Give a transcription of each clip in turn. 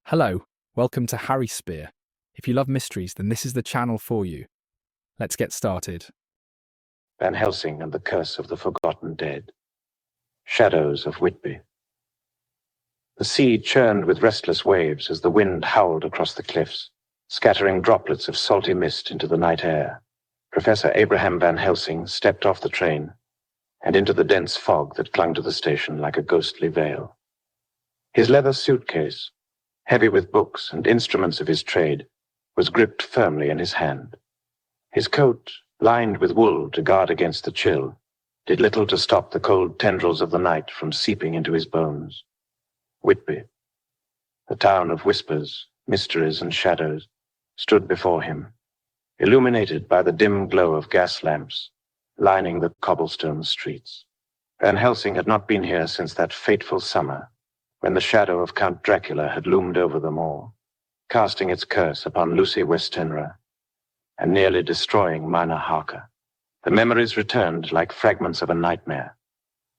Hello, welcome to Harry Spear. If you love mysteries, then this is the channel for you. Let's get started. Van Helsing and the Curse of the Forgotten Dead. Shadows of Whitby. The sea churned with restless waves as the wind howled across the cliffs, scattering droplets of salty mist into the night air. Professor Abraham Van Helsing stepped off the train and into the dense fog that clung to the station like a ghostly veil. His leather suitcase, heavy with books and instruments of his trade, was gripped firmly in his hand. His coat, lined with wool to guard against the chill, did little to stop the cold tendrils of the night from seeping into his bones. Whitby, the town of whispers, mysteries, and shadows, stood before him, illuminated by the dim glow of gas lamps lining the cobblestone streets. Van Helsing had not been here since that fateful summer, when the shadow of Count Dracula had loomed over them all, casting its curse upon Lucy Westenra and nearly destroying Mina Harker. The memories returned like fragments of a nightmare,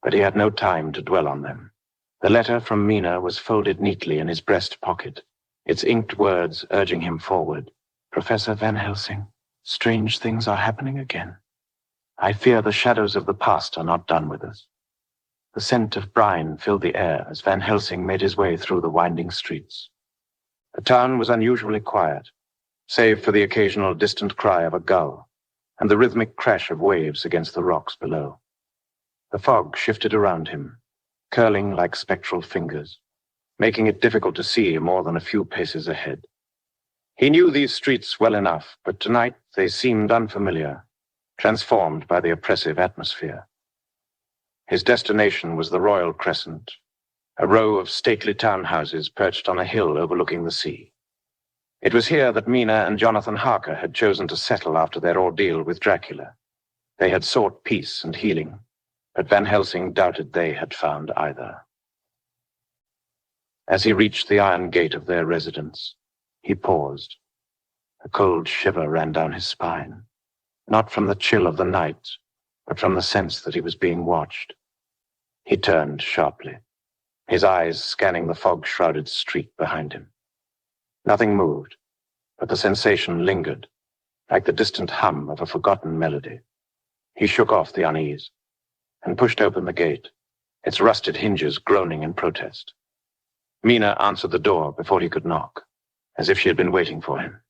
but he had no time to dwell on them. The letter from Mina was folded neatly in his breast pocket, its inked words urging him forward. Professor Van Helsing, strange things are happening again. I fear the shadows of the past are not done with us. The scent of brine filled the air as Van Helsing made his way through the winding streets. The town was unusually quiet, save for the occasional distant cry of a gull and the rhythmic crash of waves against the rocks below. The fog shifted around him, curling like spectral fingers, making it difficult to see more than a few paces ahead. He knew these streets well enough, but tonight they seemed unfamiliar, transformed by the oppressive atmosphere. His destination was the Royal Crescent, a row of stately townhouses perched on a hill overlooking the sea. It was here that Mina and Jonathan Harker had chosen to settle after their ordeal with Dracula. They had sought peace and healing, but Van Helsing doubted they had found either. As he reached the iron gate of their residence, he paused. A cold shiver ran down his spine, not from the chill of the night, but from the sense that he was being watched. He turned sharply, his eyes scanning the fog-shrouded street behind him. Nothing moved, but the sensation lingered, like the distant hum of a forgotten melody. He shook off the unease and pushed open the gate, its rusted hinges groaning in protest. Mina answered the door before he could knock, as if she had been waiting for him.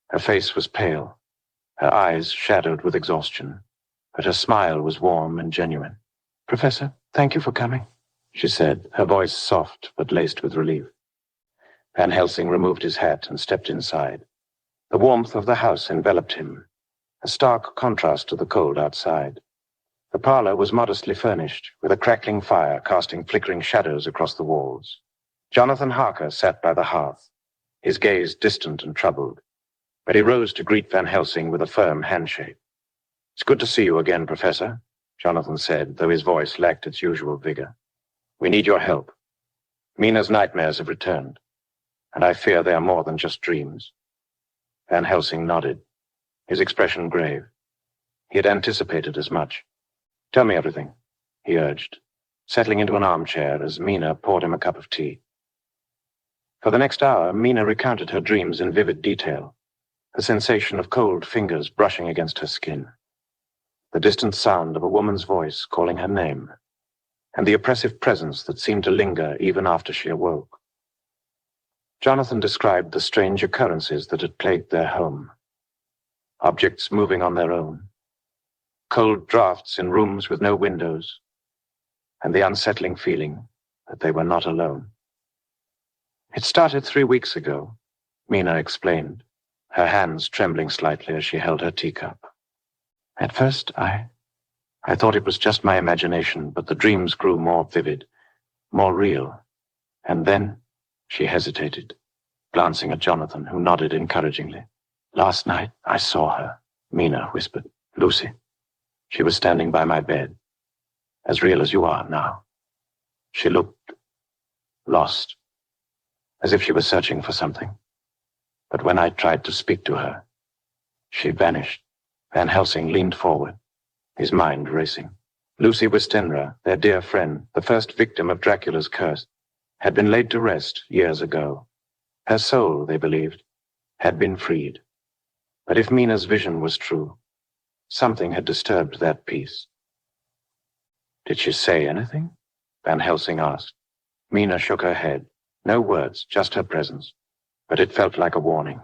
Her face was pale, her eyes shadowed with exhaustion, but her smile was warm and genuine. "Professor, thank you for coming," she said, her voice soft but laced with relief. Van Helsing removed his hat and stepped inside. The warmth of the house enveloped him, a stark contrast to the cold outside. The parlor was modestly furnished, with a crackling fire casting flickering shadows across the walls. Jonathan Harker sat by the hearth, his gaze distant and troubled, but he rose to greet Van Helsing with a firm handshake. "It's good to see you again, Professor," Jonathan said, though his voice lacked its usual vigor. "We need your help. Mina's nightmares have returned, and I fear they are more than just dreams." Van Helsing nodded, his expression grave. He had anticipated as much. "Tell me everything," he urged, settling into an armchair as Mina poured him a cup of tea. For the next hour, Mina recounted her dreams in vivid detail, the sensation of cold fingers brushing against her skin, the distant sound of a woman's voice calling her name, and the oppressive presence that seemed to linger even after she awoke. Jonathan described the strange occurrences that had plagued their home. Objects moving on their own, cold drafts in rooms with no windows, and the unsettling feeling that they were not alone. "It started 3 weeks ago," Mina explained, her hands trembling slightly as she held her teacup. "At first, I thought it was just my imagination, but the dreams grew more vivid, more real. And then," she hesitated, glancing at Jonathan, who nodded encouragingly. "Last night, I saw her," Mina whispered. "Lucy. She was standing by my bed, as real as you are now. She looked lost, as if she was searching for something. But when I tried to speak to her, she vanished." Van Helsing leaned forward, his mind racing. Lucy Westenra, their dear friend, the first victim of Dracula's curse, had been laid to rest years ago. Her soul, they believed, had been freed. But if Mina's vision was true, something had disturbed that peace. Did she say anything? Van Helsing asked. Mina shook her head. No words, just her presence. But it felt like a warning.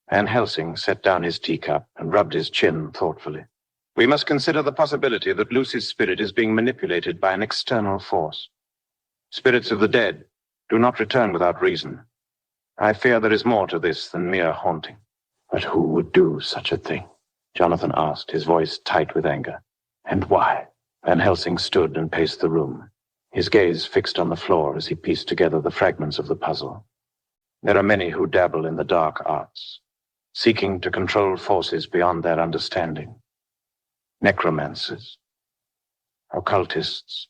Van Helsing set down his teacup and rubbed his chin thoughtfully. We must consider the possibility that Lucy's spirit is being manipulated by an external force. Spirits of the dead do not return without reason. I fear there is more to this than mere haunting. But who would do such a thing? Jonathan asked, his voice tight with anger. And why? Van Helsing stood and paced the room, his gaze fixed on the floor as he pieced together the fragments of the puzzle. There are many who dabble in the dark arts, seeking to control forces beyond their understanding. Necromancers, occultists,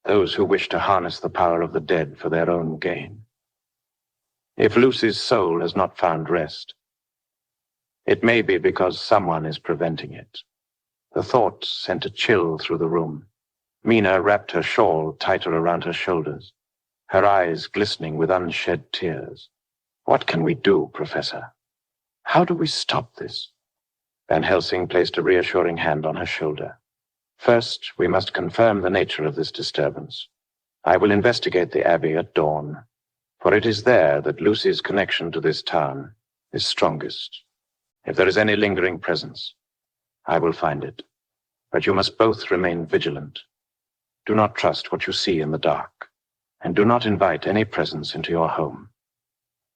those who wish to harness the power of the dead for their own gain. If Lucy's soul has not found rest, it may be because someone is preventing it. The thought sent a chill through the room. Mina wrapped her shawl tighter around her shoulders, her eyes glistening with unshed tears. What can we do, Professor? How do we stop this? Van Helsing placed a reassuring hand on her shoulder. First, we must confirm the nature of this disturbance. I will investigate the Abbey at dawn, for it is there that Lucy's connection to this town is strongest. If there is any lingering presence, I will find it. But you must both remain vigilant. Do not trust what you see in the dark, and do not invite any presence into your home,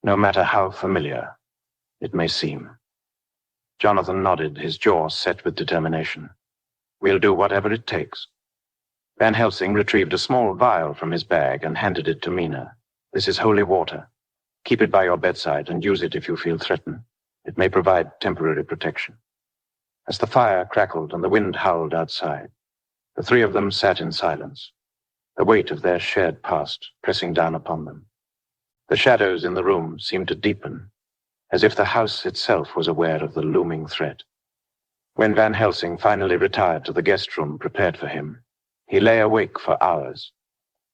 no matter how familiar it may seem. Jonathan nodded, his jaw set with determination. We'll do whatever it takes. Van Helsing retrieved a small vial from his bag and handed it to Mina. This is holy water. Keep it by your bedside and use it if you feel threatened. It may provide temporary protection. As the fire crackled and the wind howled outside, the three of them sat in silence, the weight of their shared past pressing down upon them. The shadows in the room seemed to deepen, as if the house itself was aware of the looming threat. When Van Helsing finally retired to the guest room prepared for him, he lay awake for hours,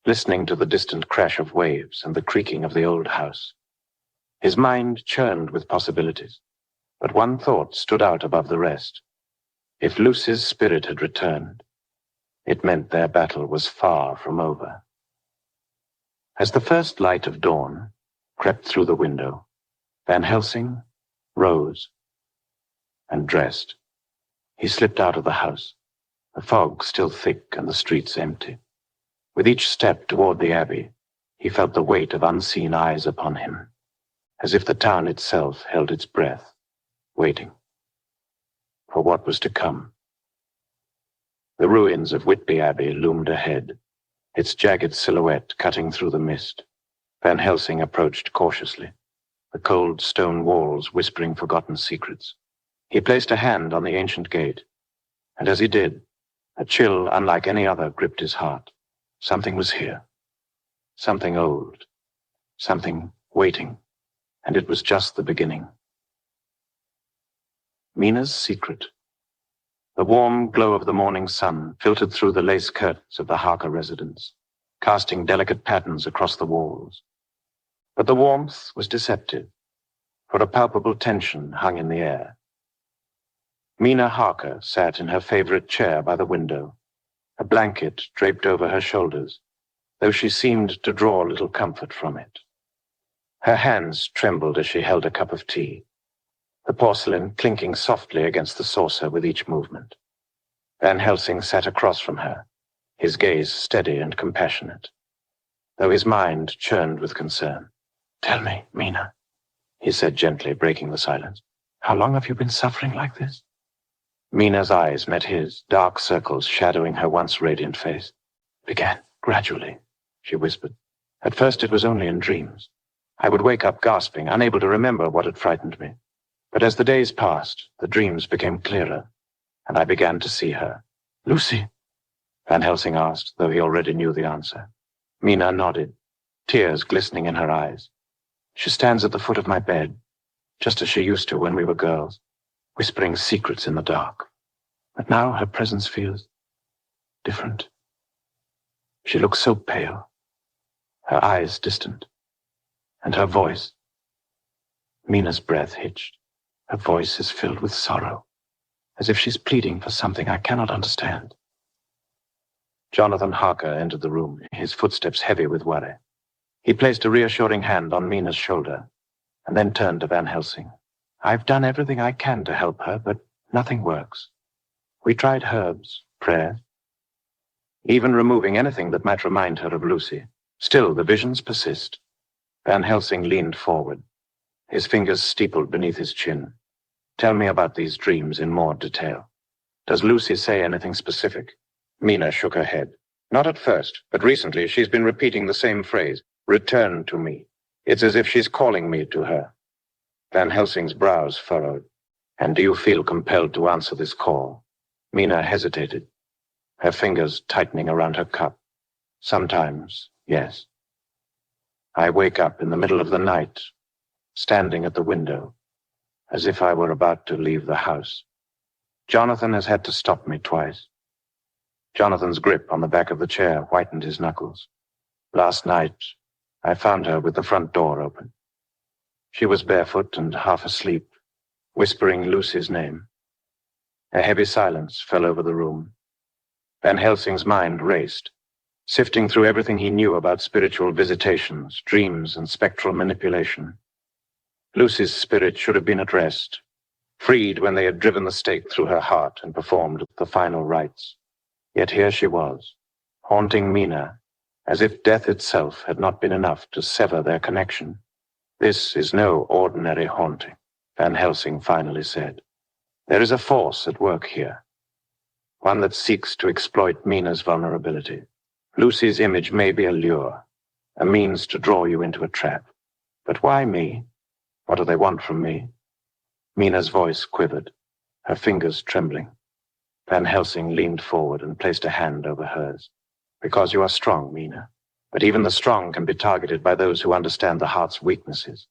listening to the distant crash of waves and the creaking of the old house. His mind churned with possibilities, but one thought stood out above the rest. If Lucy's spirit had returned, it meant their battle was far from over. As the first light of dawn crept through the window, Van Helsing rose and dressed. He slipped out of the house, the fog still thick and the streets empty. With each step toward the Abbey, he felt the weight of unseen eyes upon him, as if the town itself held its breath, waiting for what was to come. The ruins of Whitby Abbey loomed ahead, its jagged silhouette cutting through the mist. Van Helsing approached cautiously, the cold stone walls whispering forgotten secrets. He placed a hand on the ancient gate, and as he did, a chill unlike any other gripped his heart. Something was here, something old, something waiting, and it was just the beginning. Mina's secret. The warm glow of the morning sun filtered through the lace curtains of the Harker residence, casting delicate patterns across the walls. But the warmth was deceptive, for a palpable tension hung in the air. Mina Harker sat in her favorite chair by the window, a blanket draped over her shoulders, though she seemed to draw little comfort from it. Her hands trembled as she held a cup of tea, the porcelain clinking softly against the saucer with each movement. Van Helsing sat across from her, his gaze steady and compassionate, though his mind churned with concern. "Tell me, Mina," he said gently, breaking the silence. "How long have you been suffering like this?" Mina's eyes met his, dark circles shadowing her once radiant face. "Began gradually," she whispered. "At first it was only in dreams. I would wake up gasping, unable to remember what had frightened me. But as the days passed, the dreams became clearer, and I began to see her." "Lucy?" Van Helsing asked, though he already knew the answer. Mina nodded, tears glistening in her eyes. "She stands at the foot of my bed, just as she used to when we were girls, whispering secrets in the dark. But now her presence feels different. She looks so pale, her eyes distant, and her voice, Mina's breath hitched. Her voice is filled with sorrow, as if she's pleading for something I cannot understand. Jonathan Harker entered the room, his footsteps heavy with worry. He placed a reassuring hand on Mina's shoulder, and then turned to Van Helsing. I've done everything I can to help her, but nothing works. We tried herbs, prayers, even removing anything that might remind her of Lucy. Still, the visions persist. Van Helsing leaned forward, his fingers steepled beneath his chin. Tell me about these dreams in more detail. Does Lucy say anything specific? Mina shook her head. Not at first, but recently she's been repeating the same phrase, return to me. It's as if she's calling me to her. Van Helsing's brows furrowed. And do you feel compelled to answer this call? Mina hesitated, her fingers tightening around her cup. Sometimes, yes. I wake up in the middle of the night, standing at the window, as if I were about to leave the house. Jonathan has had to stop me twice. Jonathan's grip on the back of the chair whitened his knuckles. Last night, I found her with the front door open. She was barefoot and half asleep, whispering Lucy's name. A heavy silence fell over the room. Van Helsing's mind raced, sifting through everything he knew about spiritual visitations, dreams, and spectral manipulation. Lucy's spirit should have been at rest, freed when they had driven the stake through her heart and performed the final rites. Yet here she was, haunting Mina, as if death itself had not been enough to sever their connection. This is no ordinary haunting, Van Helsing finally said. There is a force at work here, one that seeks to exploit Mina's vulnerability. Lucy's image may be a lure, a means to draw you into a trap. But why me? What do they want from me? Mina's voice quivered, her fingers trembling. Van Helsing leaned forward and placed a hand over hers. Because you are strong, Mina. But even the strong can be targeted by those who understand the heart's weaknesses.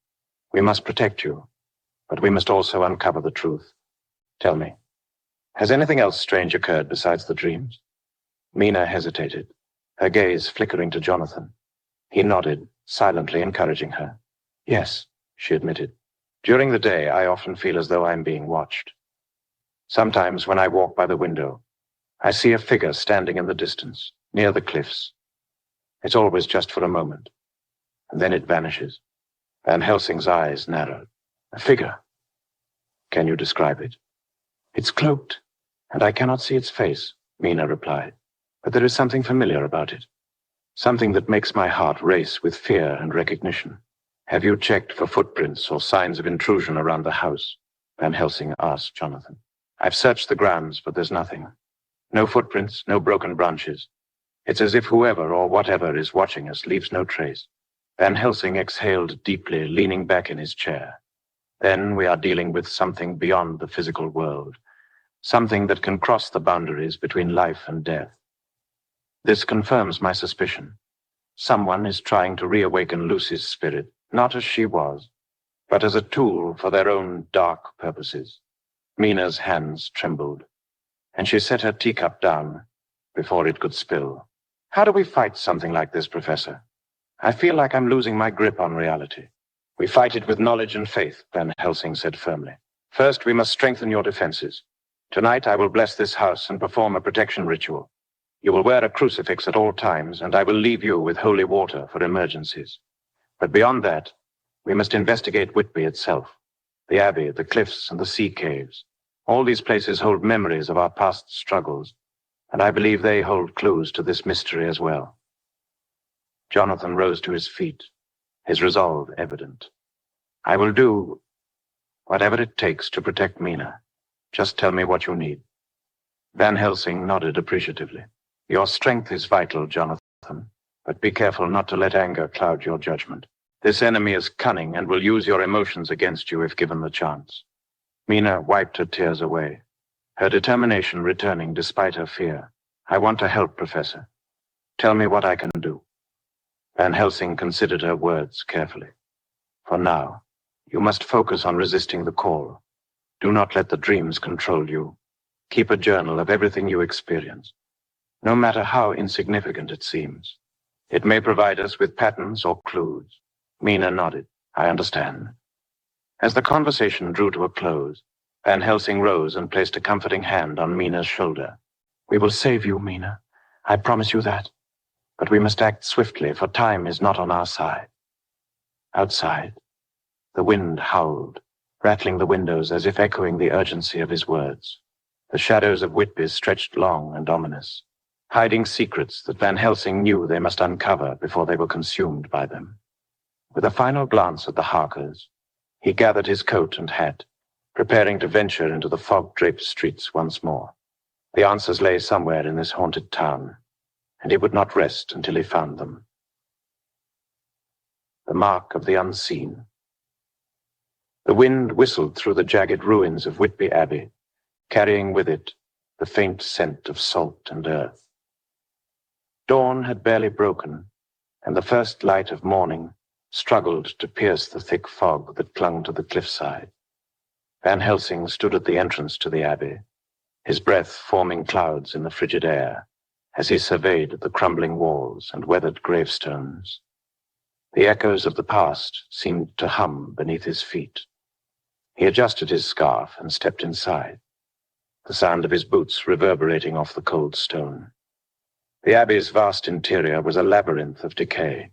We must protect you, but we must also uncover the truth. Tell me, has anything else strange occurred besides the dreams? Mina hesitated, her gaze flickering to Jonathan. He nodded, silently encouraging her. Yes, she admitted. During the day, I often feel as though I'm being watched. Sometimes when I walk by the window, I see a figure standing in the distance, near the cliffs. It's always just for a moment, and then it vanishes. Van Helsing's eyes narrowed. A figure. Can you describe it? It's cloaked, and I cannot see its face, Mina replied. But there is something familiar about it. Something that makes my heart race with fear and recognition. Have you checked for footprints or signs of intrusion around the house? Van Helsing asked Jonathan. I've searched the grounds, but there's nothing. No footprints, no broken branches. It's as if whoever or whatever is watching us leaves no trace. Van Helsing exhaled deeply, leaning back in his chair. Then we are dealing with something beyond the physical world, something that can cross the boundaries between life and death. This confirms my suspicion. Someone is trying to reawaken Lucy's spirit, not as she was, but as a tool for their own dark purposes. Mina's hands trembled, and she set her teacup down before it could spill. How do we fight something like this, Professor? I feel like I'm losing my grip on reality. We fight it with knowledge and faith, Van Helsing said firmly. First, we must strengthen your defenses. Tonight, I will bless this house and perform a protection ritual. You will wear a crucifix at all times, and I will leave you with holy water for emergencies. But beyond that, we must investigate Whitby itself. The Abbey, the cliffs, and the sea caves. All these places hold memories of our past struggles, and I believe they hold clues to this mystery as well. Jonathan rose to his feet, his resolve evident. I will do whatever it takes to protect Mina. Just tell me what you need. Van Helsing nodded appreciatively. Your strength is vital, Jonathan, but be careful not to let anger cloud your judgment. This enemy is cunning and will use your emotions against you if given the chance. Mina wiped her tears away, her determination returning despite her fear. I want to help, Professor. Tell me what I can do. Van Helsing considered her words carefully. For now, you must focus on resisting the call. Do not let the dreams control you. Keep a journal of everything you experience, no matter how insignificant it seems. It may provide us with patterns or clues. Mina nodded. I understand. As the conversation drew to a close, Van Helsing rose and placed a comforting hand on Mina's shoulder. "We will save you, Mina. I promise you that. But we must act swiftly, for time is not on our side." Outside, the wind howled, rattling the windows as if echoing the urgency of his words. The shadows of Whitby stretched long and ominous, hiding secrets that Van Helsing knew they must uncover before they were consumed by them. With a final glance at the Harkers, he gathered his coat and hat, preparing to venture into the fog-draped streets once more. The answers lay somewhere in this haunted town, and he would not rest until he found them. The mark of the unseen. The wind whistled through the jagged ruins of Whitby Abbey, carrying with it the faint scent of salt and earth. Dawn had barely broken, and the first light of morning struggled to pierce the thick fog that clung to the cliffside. Van Helsing stood at the entrance to the abbey, his breath forming clouds in the frigid air as he surveyed the crumbling walls and weathered gravestones. The echoes of the past seemed to hum beneath his feet. He adjusted his scarf and stepped inside, the sound of his boots reverberating off the cold stone. The abbey's vast interior was a labyrinth of decay,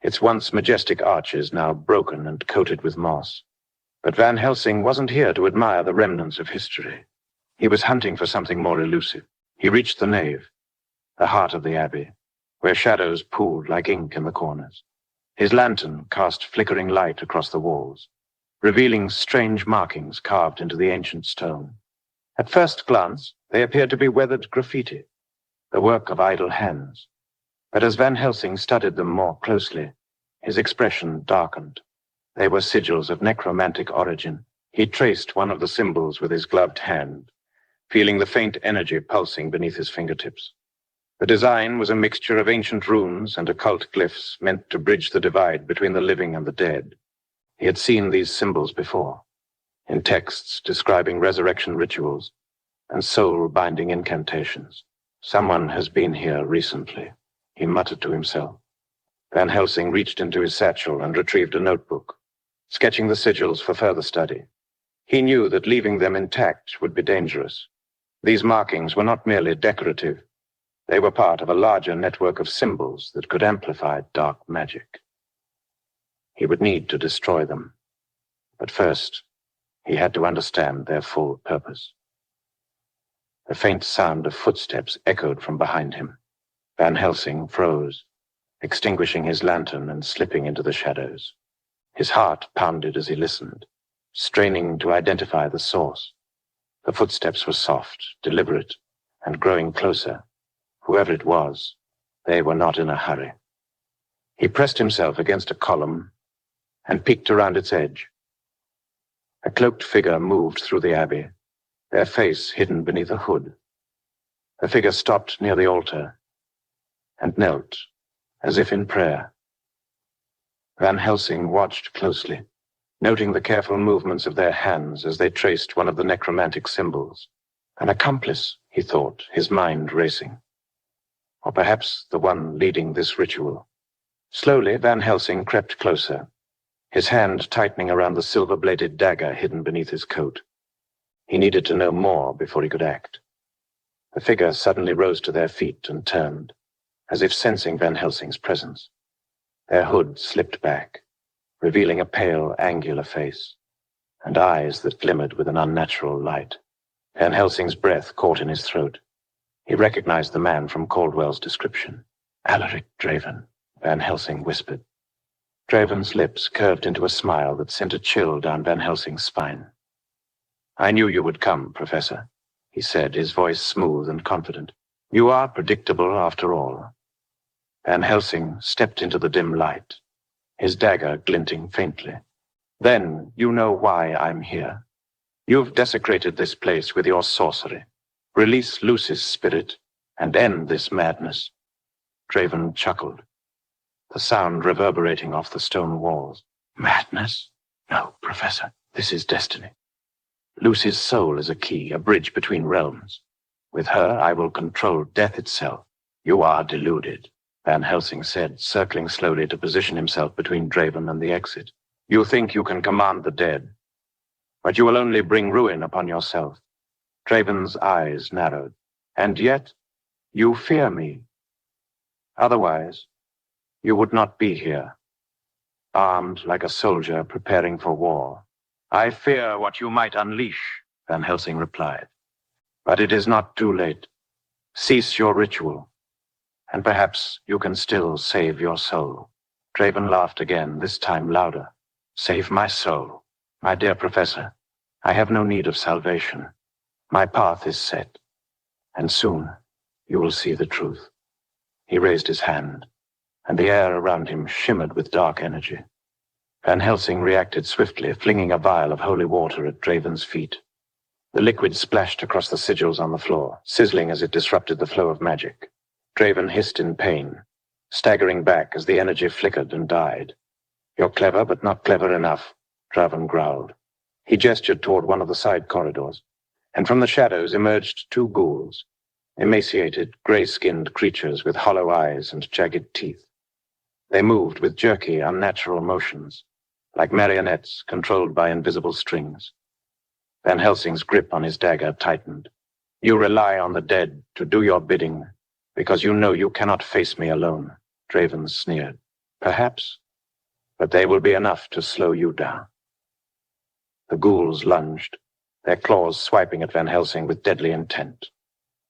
its once majestic arches now broken and coated with moss. But Van Helsing wasn't here to admire the remnants of history. He was hunting for something more elusive. He reached the nave, the heart of the abbey, where shadows pooled like ink in the corners. His lantern cast flickering light across the walls, revealing strange markings carved into the ancient stone. At first glance, they appeared to be weathered graffiti, the work of idle hands. But as Van Helsing studied them more closely, his expression darkened. They were sigils of necromantic origin. He traced one of the symbols with his gloved hand, feeling the faint energy pulsing beneath his fingertips. The design was a mixture of ancient runes and occult glyphs meant to bridge the divide between the living and the dead. He had seen these symbols before, in texts describing resurrection rituals and soul-binding incantations. "Someone has been here recently," he muttered to himself. Van Helsing reached into his satchel and retrieved a notebook, sketching the sigils for further study. He knew that leaving them intact would be dangerous. These markings were not merely decorative. They were part of a larger network of symbols that could amplify dark magic. He would need to destroy them. But first, he had to understand their full purpose. The faint sound of footsteps echoed from behind him. Van Helsing froze, extinguishing his lantern and slipping into the shadows. His heart pounded as he listened, straining to identify the source. The footsteps were soft, deliberate, and growing closer. Whoever it was, they were not in a hurry. He pressed himself against a column and peeked around its edge. A cloaked figure moved through the abbey, their face hidden beneath a hood. The figure stopped near the altar and knelt, as if in prayer. Van Helsing watched closely, noting the careful movements of their hands as they traced one of the necromantic symbols. An accomplice, he thought, his mind racing. Or perhaps the one leading this ritual. Slowly, Van Helsing crept closer, his hand tightening around the silver-bladed dagger hidden beneath his coat. He needed to know more before he could act. The figure suddenly rose to their feet and turned, as if sensing Van Helsing's presence. Their hood slipped back, revealing a pale, angular face, and eyes that glimmered with an unnatural light. Van Helsing's breath caught in his throat. He recognized the man from Caldwell's description. "Alaric Draven," Van Helsing whispered. Draven's lips curved into a smile that sent a chill down Van Helsing's spine. "I knew you would come, Professor," he said, his voice smooth and confident. "You are predictable after all." Van Helsing stepped into the dim light, his dagger glinting faintly. "Then you know why I'm here. You've desecrated this place with your sorcery. Release Lucy's spirit and end this madness." Draven chuckled, the sound reverberating off the stone walls. "Madness? No, Professor, this is destiny. Lucy's soul is a key, a bridge between realms. With her, I will control death itself." "You are deluded," Van Helsing said, circling slowly to position himself between Draven and the exit. "You think you can command the dead, But you will only bring ruin upon yourself. Draven's eyes narrowed. And yet, you fear me. Otherwise, you would not be here, armed like a soldier preparing for war. I fear what you might unleash, Van Helsing replied. But it is not too late. Cease your ritual, and perhaps you can still save your soul. Draven laughed again, this time louder. Save my soul. My dear professor, I have no need of salvation. My path is set, and soon you will see the truth. He raised his hand, and the air around him shimmered with dark energy. Van Helsing reacted swiftly, flinging a vial of holy water at Draven's feet. The liquid splashed across the sigils on the floor, sizzling as it disrupted the flow of magic. Draven hissed in pain, staggering back as the energy flickered and died. You're clever, but not clever enough, Draven growled. He gestured toward one of the side corridors, and from the shadows emerged two ghouls, emaciated, gray-skinned creatures with hollow eyes and jagged teeth. They moved with jerky, unnatural motions, like marionettes controlled by invisible strings. Van Helsing's grip on his dagger tightened. You rely on the dead to do your bidding, because you know you cannot face me alone, Draven sneered. Perhaps, but they will be enough to slow you down. The ghouls lunged, their claws swiping at Van Helsing with deadly intent.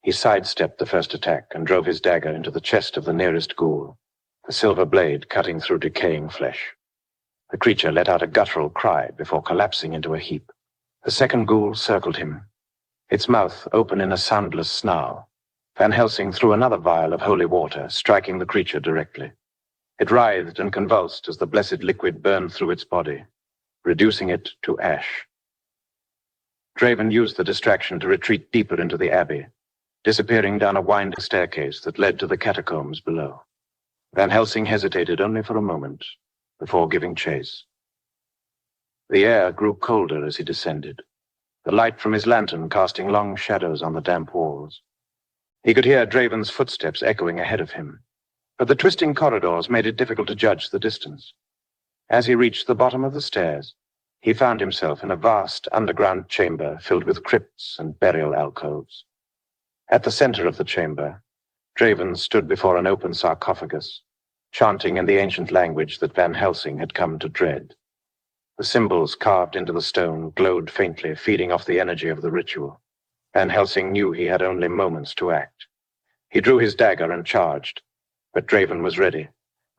He sidestepped the first attack and drove his dagger into the chest of the nearest ghoul, the silver blade cutting through decaying flesh. The creature let out a guttural cry before collapsing into a heap. The second ghoul circled him, its mouth open in a soundless snarl. Van Helsing threw another vial of holy water, striking the creature directly. It writhed and convulsed as the blessed liquid burned through its body, reducing it to ash. Draven used the distraction to retreat deeper into the abbey, disappearing down a winding staircase that led to the catacombs below. Van Helsing hesitated only for a moment before giving chase. The air grew colder as he descended, the light from his lantern casting long shadows on the damp walls. He could hear Draven's footsteps echoing ahead of him, but the twisting corridors made it difficult to judge the distance. As he reached the bottom of the stairs, he found himself in a vast underground chamber filled with crypts and burial alcoves. At the center of the chamber, Draven stood before an open sarcophagus, chanting in the ancient language that Van Helsing had come to dread. The symbols carved into the stone glowed faintly, feeding off the energy of the ritual. Van Helsing knew he had only moments to act. He drew his dagger and charged, but Draven was ready.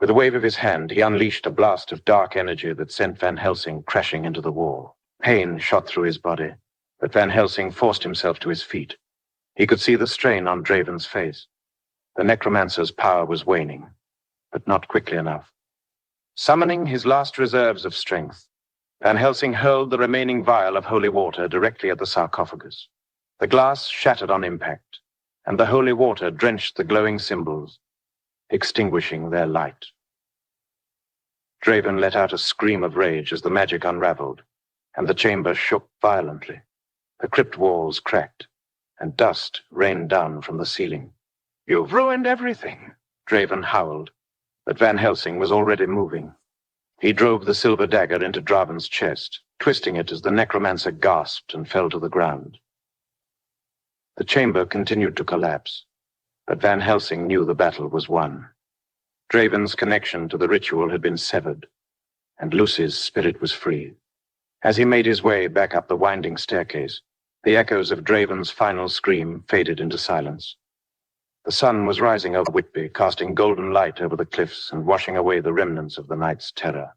With a wave of his hand, he unleashed a blast of dark energy that sent Van Helsing crashing into the wall. Pain shot through his body, but Van Helsing forced himself to his feet. He could see the strain on Draven's face. The necromancer's power was waning, but not quickly enough. Summoning his last reserves of strength, Van Helsing hurled the remaining vial of holy water directly at the sarcophagus. The glass shattered on impact, and the holy water drenched the glowing symbols, extinguishing their light. Draven let out a scream of rage as the magic unraveled, and the chamber shook violently. The crypt walls cracked, and dust rained down from the ceiling. You've ruined everything, Draven howled, but Van Helsing was already moving. He drove the silver dagger into Draven's chest, twisting it as the necromancer gasped and fell to the ground. The chamber continued to collapse, but Van Helsing knew the battle was won. Draven's connection to the ritual had been severed, and Lucy's spirit was free. As he made his way back up the winding staircase, the echoes of Draven's final scream faded into silence. The sun was rising over Whitby, casting golden light over the cliffs and washing away the remnants of the night's terror.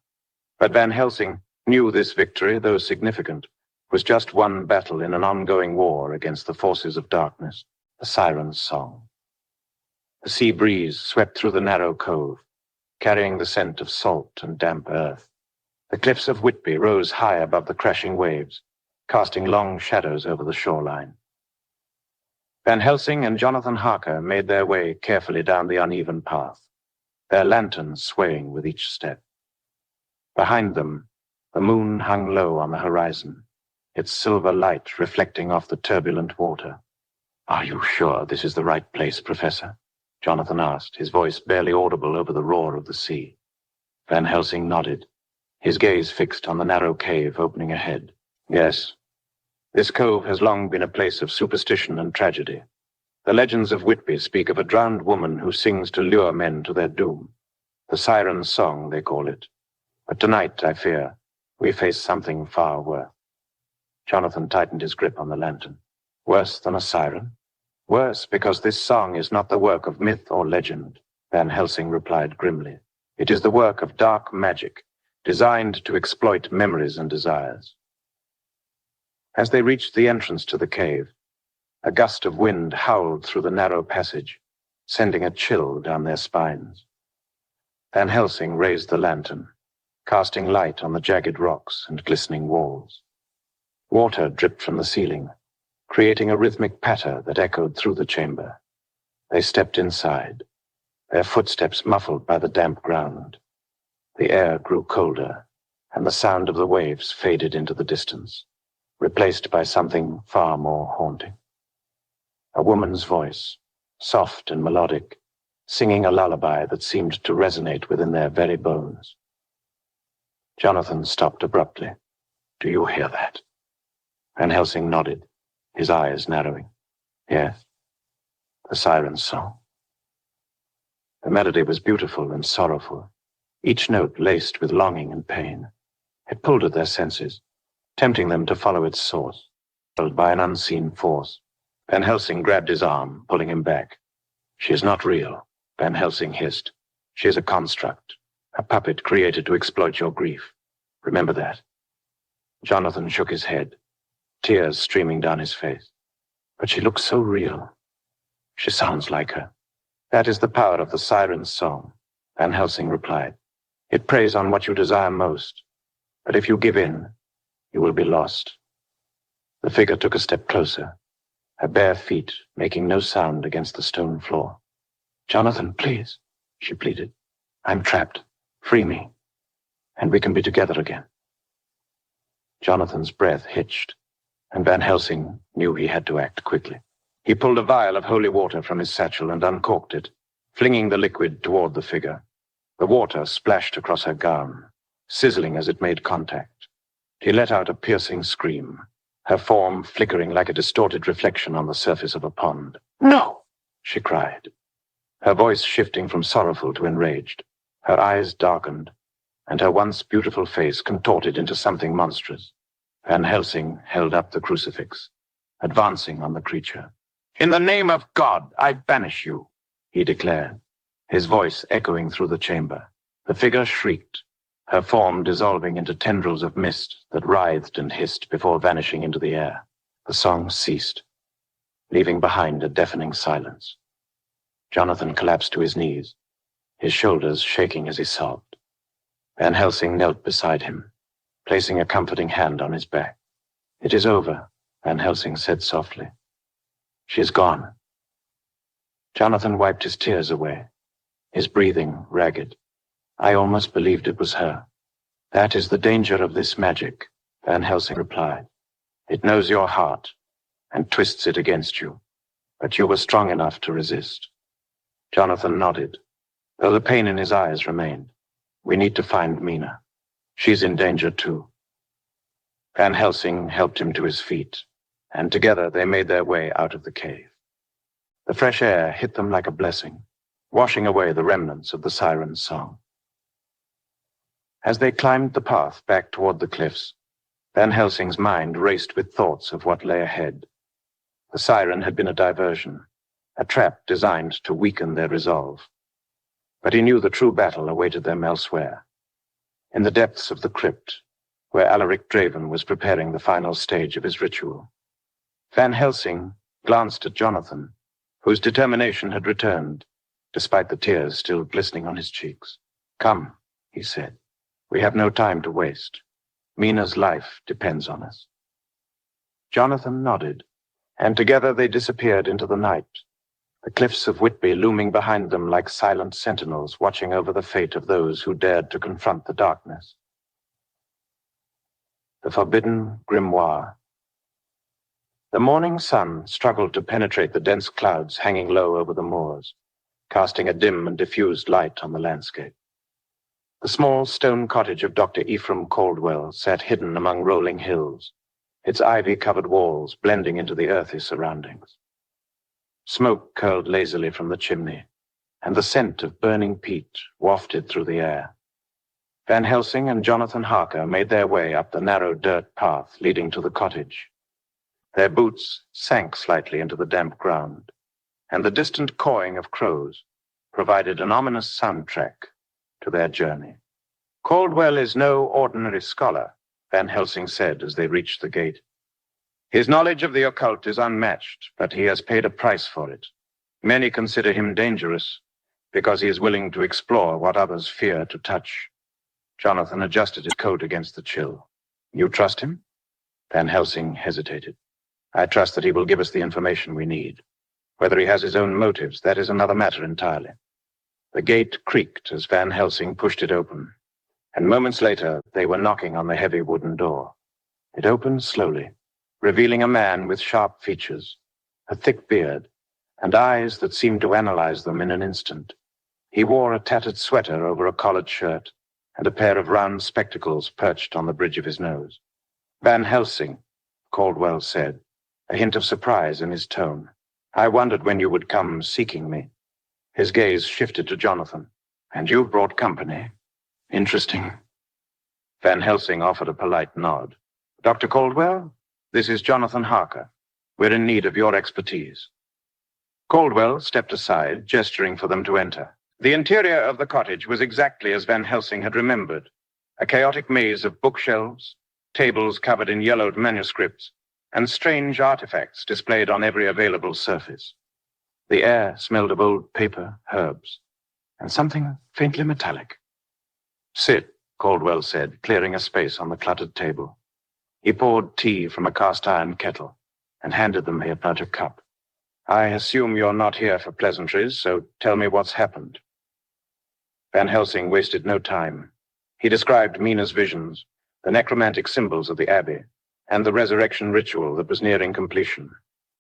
But Van Helsing knew this victory, though significant, was just one battle in an ongoing war against the forces of darkness, the siren's song. The sea breeze swept through the narrow cove, carrying the scent of salt and damp earth. The cliffs of Whitby rose high above the crashing waves, casting long shadows over the shoreline. Van Helsing and Jonathan Harker made their way carefully down the uneven path, their lanterns swaying with each step. Behind them, the moon hung low on the horizon, its silver light reflecting off the turbulent water. "Are you sure this is the right place, Professor?" Jonathan asked, his voice barely audible over the roar of the sea. Van Helsing nodded, his gaze fixed on the narrow cave opening ahead. Yes, this cove has long been a place of superstition and tragedy. The legends of Whitby speak of a drowned woman who sings to lure men to their doom. The siren's song, they call it. But tonight, I fear, we face something far worse. Jonathan tightened his grip on the lantern. Worse than a siren? Worse, because this song is not the work of myth or legend, Van Helsing replied grimly. It is the work of dark magic, designed to exploit memories and desires. As they reached the entrance to the cave, a gust of wind howled through the narrow passage, sending a chill down their spines. Van Helsing raised the lantern, casting light on the jagged rocks and glistening walls. Water dripped from the ceiling, creating a rhythmic patter that echoed through the chamber. They stepped inside, their footsteps muffled by the damp ground. The air grew colder, and the sound of the waves faded into the distance, replaced by something far more haunting. A woman's voice, soft and melodic, singing a lullaby that seemed to resonate within their very bones. Jonathan stopped abruptly. Do you hear that? Van Helsing nodded, his eyes narrowing. Yes, the siren's song. The melody was beautiful and sorrowful, each note laced with longing and pain. It pulled at their senses, tempting them to follow its source, held by an unseen force. Van Helsing grabbed his arm, pulling him back. She is not real, Van Helsing hissed. She is a construct, a puppet created to exploit your grief. Remember that. Jonathan shook his head, tears streaming down his face. But she looks so real. She sounds like her. That is the power of the siren's song, Van Helsing replied. It preys on what you desire most. But if you give in, you will be lost. The figure took a step closer, her bare feet making no sound against the stone floor. Jonathan, please, she pleaded. I'm trapped. Free me, and we can be together again. Jonathan's breath hitched, and Van Helsing knew he had to act quickly. He pulled a vial of holy water from his satchel and uncorked it, flinging the liquid toward the figure. The water splashed across her gown, sizzling as it made contact. She let out a piercing scream, her form flickering like a distorted reflection on the surface of a pond. No, she cried, her voice shifting from sorrowful to enraged. Her eyes darkened, and her once beautiful face contorted into something monstrous. Van Helsing held up the crucifix, advancing on the creature. In the name of God, I banish you, he declared, his voice echoing through the chamber. The figure shrieked, her form dissolving into tendrils of mist that writhed and hissed before vanishing into the air. The song ceased, leaving behind a deafening silence. Jonathan collapsed to his knees, his shoulders shaking as he sobbed. Van Helsing knelt beside him, placing a comforting hand on his back. It is over, Van Helsing said softly. She is gone. Jonathan wiped his tears away, his breathing ragged. I almost believed it was her. That is the danger of this magic, Van Helsing replied. It knows your heart and twists it against you, but you were strong enough to resist. Jonathan nodded, though the pain in his eyes remained. We need to find Mina. She's in danger too. Van Helsing helped him to his feet, and together they made their way out of the cave. The fresh air hit them like a blessing, washing away the remnants of the siren's song. As they climbed the path back toward the cliffs, Van Helsing's mind raced with thoughts of what lay ahead. The siren had been a diversion, a trap designed to weaken their resolve. But he knew the true battle awaited them elsewhere, in the depths of the crypt, where Alaric Draven was preparing the final stage of his ritual. Van Helsing glanced at Jonathan, whose determination had returned, despite the tears still glistening on his cheeks. Come, he said. We have no time to waste. Mina's life depends on us. Jonathan nodded, and together they disappeared into the night, the cliffs of Whitby looming behind them like silent sentinels watching over the fate of those who dared to confront the darkness. The Forbidden Grimoire. The morning sun struggled to penetrate the dense clouds hanging low over the moors, casting a dim and diffused light on the landscape. The small stone cottage of Dr. Ephraim Caldwell sat hidden among rolling hills, its ivy-covered walls blending into the earthy surroundings. Smoke curled lazily from the chimney, and the scent of burning peat wafted through the air. Van Helsing and Jonathan Harker made their way up the narrow dirt path leading to the cottage. Their boots sank slightly into the damp ground, and the distant cawing of crows provided an ominous soundtrack to their journey. Caldwell is no ordinary scholar, Van Helsing said as they reached the gate. His knowledge of the occult is unmatched, but he has paid a price for it. Many consider him dangerous because he is willing to explore what others fear to touch. Jonathan adjusted his coat against the chill. You trust him? Van Helsing hesitated. I trust that he will give us the information we need. Whether he has his own motives, that is another matter entirely. The gate creaked as Van Helsing pushed it open, and moments later they were knocking on the heavy wooden door. It opened slowly, revealing a man with sharp features, a thick beard, and eyes that seemed to analyze them in an instant. He wore a tattered sweater over a collared shirt, and a pair of round spectacles perched on the bridge of his nose. Van Helsing, Caldwell said, a hint of surprise in his tone. I wondered when you would come seeking me. His gaze shifted to Jonathan. And you brought company. Interesting. Van Helsing offered a polite nod. Dr. Caldwell, this is Jonathan Harker. We're in need of your expertise. Caldwell stepped aside, gesturing for them to enter. The interior of the cottage was exactly as Van Helsing had remembered, a chaotic maze of bookshelves, tables covered in yellowed manuscripts, and strange artifacts displayed on every available surface. The air smelled of old paper, herbs, and something faintly metallic. Sit, Caldwell said, clearing a space on the cluttered table. He poured tea from a cast-iron kettle and handed them a larger cup. I assume you're not here for pleasantries, so tell me what's happened. Van Helsing wasted no time. He described Mina's visions, the necromantic symbols of the Abbey, and the resurrection ritual that was nearing completion.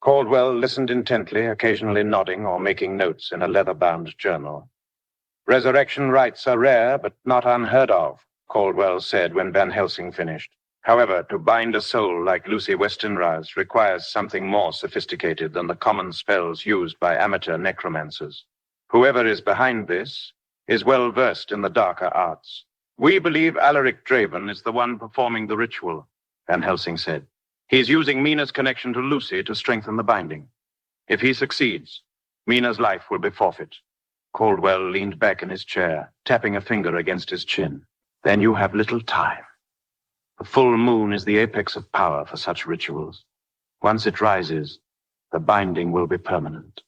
Caldwell listened intently, occasionally nodding or making notes in a leather-bound journal. Resurrection rites are rare, but not unheard of, Caldwell said when Van Helsing finished. However, to bind a soul like Lucy Westenra's requires something more sophisticated than the common spells used by amateur necromancers. Whoever is behind this is well versed in the darker arts. We believe Alaric Draven is the one performing the ritual, Van Helsing said. He's using Mina's connection to Lucy to strengthen the binding. If he succeeds, Mina's life will be forfeit. Caldwell leaned back in his chair, tapping a finger against his chin. Then you have little time. The full moon is the apex of power for such rituals. Once it rises, the binding will be permanent.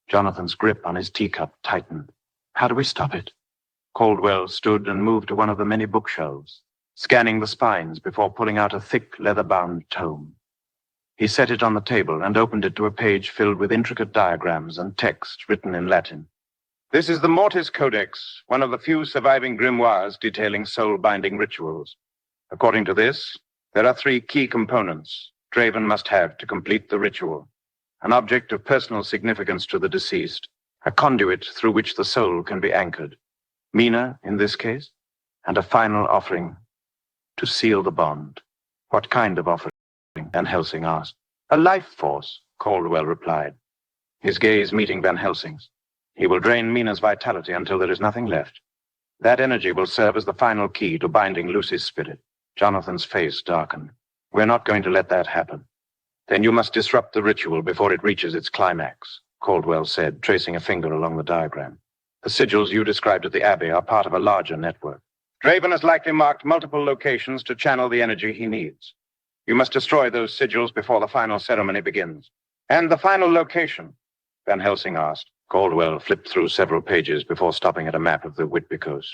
Jonathan's grip on his teacup tightened. How do we stop it? Caldwell stood and moved to one of the many bookshelves, scanning the spines before pulling out a thick, leather-bound tome. He set it on the table and opened it to a page filled with intricate diagrams and text written in Latin. This is the Mortis Codex, one of the few surviving grimoires detailing soul-binding rituals. According to this, there are 3 key components Draven must have to complete the ritual: an object of personal significance to the deceased, a conduit through which the soul can be anchored, Mina in this case, and a final offering to seal the bond. What kind of offering? Van Helsing asked. A life force, Caldwell replied, his gaze meeting Van Helsing's. He will drain Mina's vitality until there is nothing left. That energy will serve as the final key to binding Lucy's spirit. Jonathan's face darkened. We're not going to let that happen. Then you must disrupt the ritual before it reaches its climax, Caldwell said, tracing a finger along the diagram. The sigils you described at the Abbey are part of a larger network. Draven has likely marked multiple locations to channel the energy he needs. You must destroy those sigils before the final ceremony begins. And the final location? Van Helsing asked. Caldwell flipped through several pages before stopping at a map of the Whitby coast.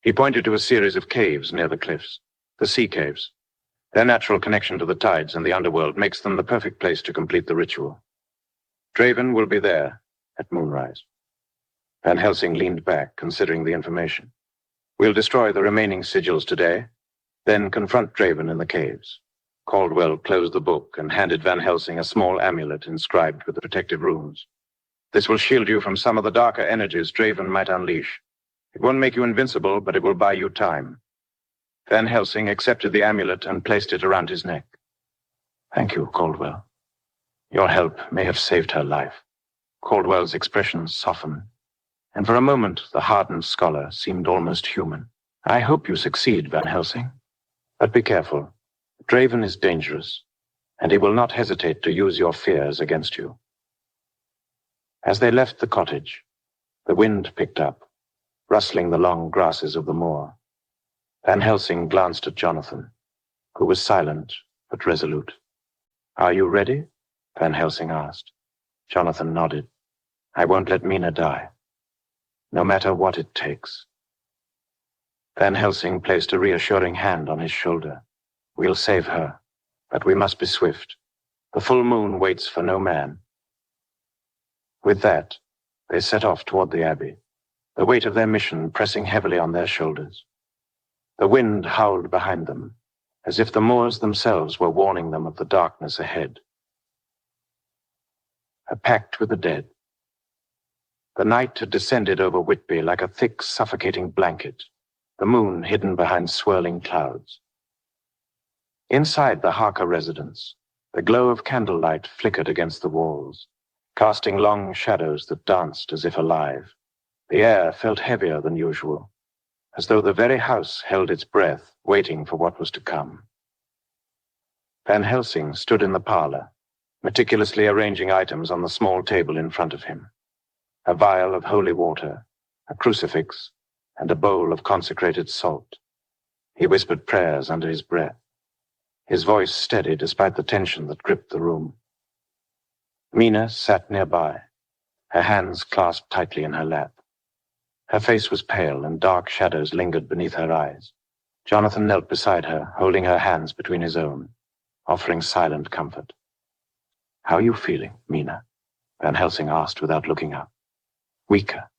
He pointed to a series of caves near the cliffs, the sea caves. Their natural connection to the tides and the underworld makes them the perfect place to complete the ritual. Draven will be there at moonrise. Van Helsing leaned back, considering the information. We'll destroy the remaining sigils today, then confront Draven in the caves. Caldwell closed the book and handed Van Helsing a small amulet inscribed with the protective runes. This will shield you from some of the darker energies Draven might unleash. It won't make you invincible, but it will buy you time. Van Helsing accepted the amulet and placed it around his neck. Thank you, Caldwell. Your help may have saved her life. Caldwell's expression softened, and for a moment the hardened scholar seemed almost human. I hope you succeed, Van Helsing. But be careful. Draven is dangerous, and he will not hesitate to use your fears against you. As they left the cottage, the wind picked up, rustling the long grasses of the moor. Van Helsing glanced at Jonathan, who was silent but resolute. Are you ready? Van Helsing asked. Jonathan nodded. I won't let Mina die, no matter what it takes. Van Helsing placed a reassuring hand on his shoulder. We'll save her, but we must be swift. The full moon waits for no man. With that, they set off toward the abbey, the weight of their mission pressing heavily on their shoulders. The wind howled behind them, as if the moors themselves were warning them of the darkness ahead. A pact with the dead. The night had descended over Whitby like a thick, suffocating blanket, the moon hidden behind swirling clouds. Inside the Harker residence, the glow of candlelight flickered against the walls, casting long shadows that danced as if alive. The air felt heavier than usual, as though the very house held its breath, waiting for what was to come. Van Helsing stood in the parlor, meticulously arranging items on the small table in front of him. A vial of holy water, a crucifix, and a bowl of consecrated salt. He whispered prayers under his breath, his voice steady despite the tension that gripped the room. Mina sat nearby, her hands clasped tightly in her lap. Her face was pale and dark shadows lingered beneath her eyes. Jonathan knelt beside her, holding her hands between his own, offering silent comfort. How are you feeling, Mina? Van Helsing asked without looking up. Weaker,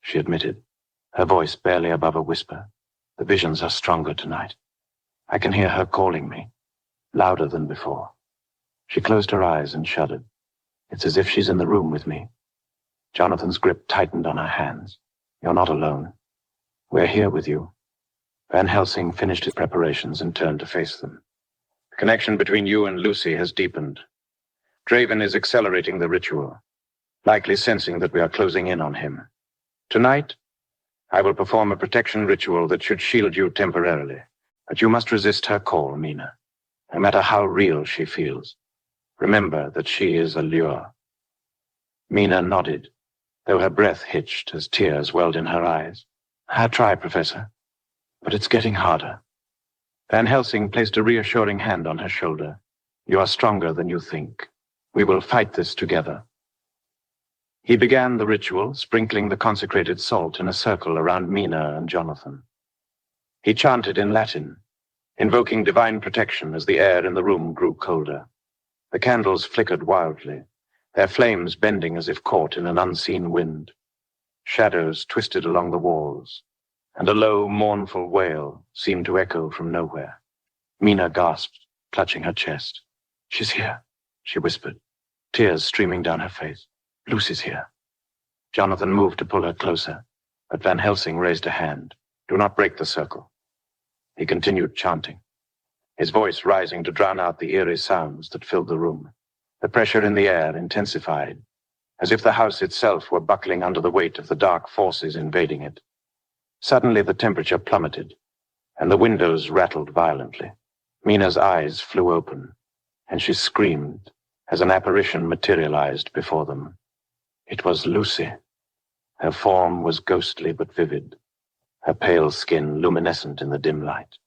she admitted, her voice barely above a whisper. The visions are stronger tonight. I can hear her calling me, louder than before. She closed her eyes and shuddered. It's as if she's in the room with me. Jonathan's grip tightened on her hands. You're not alone. We're here with you. Van Helsing finished his preparations and turned to face them. The connection between you and Lucy has deepened. Draven is accelerating the ritual, likely sensing that we are closing in on him. Tonight, I will perform a protection ritual that should shield you temporarily, but you must resist her call, Mina, no matter how real she feels. Remember that she is a lure. Mina nodded, though her breath hitched as tears welled in her eyes. I try, Professor, but it's getting harder. Van Helsing placed a reassuring hand on her shoulder. You are stronger than you think. We will fight this together. He began the ritual, sprinkling the consecrated salt in a circle around Mina and Jonathan. He chanted in Latin, invoking divine protection as the air in the room grew colder. The candles flickered wildly, their flames bending as if caught in an unseen wind. Shadows twisted along the walls, and a low, mournful wail seemed to echo from nowhere. Mina gasped, clutching her chest. She's here, she whispered, tears streaming down her face. Lucy's here. Jonathan moved to pull her closer, but Van Helsing raised a hand. Do not break the circle. He continued chanting, his voice rising to drown out the eerie sounds that filled the room. The pressure in the air intensified, as if the house itself were buckling under the weight of the dark forces invading it. Suddenly the temperature plummeted, and the windows rattled violently. Mina's eyes flew open, and she screamed as an apparition materialized before them. It was Lucy. Her form was ghostly but vivid, her pale skin luminescent in the dim light.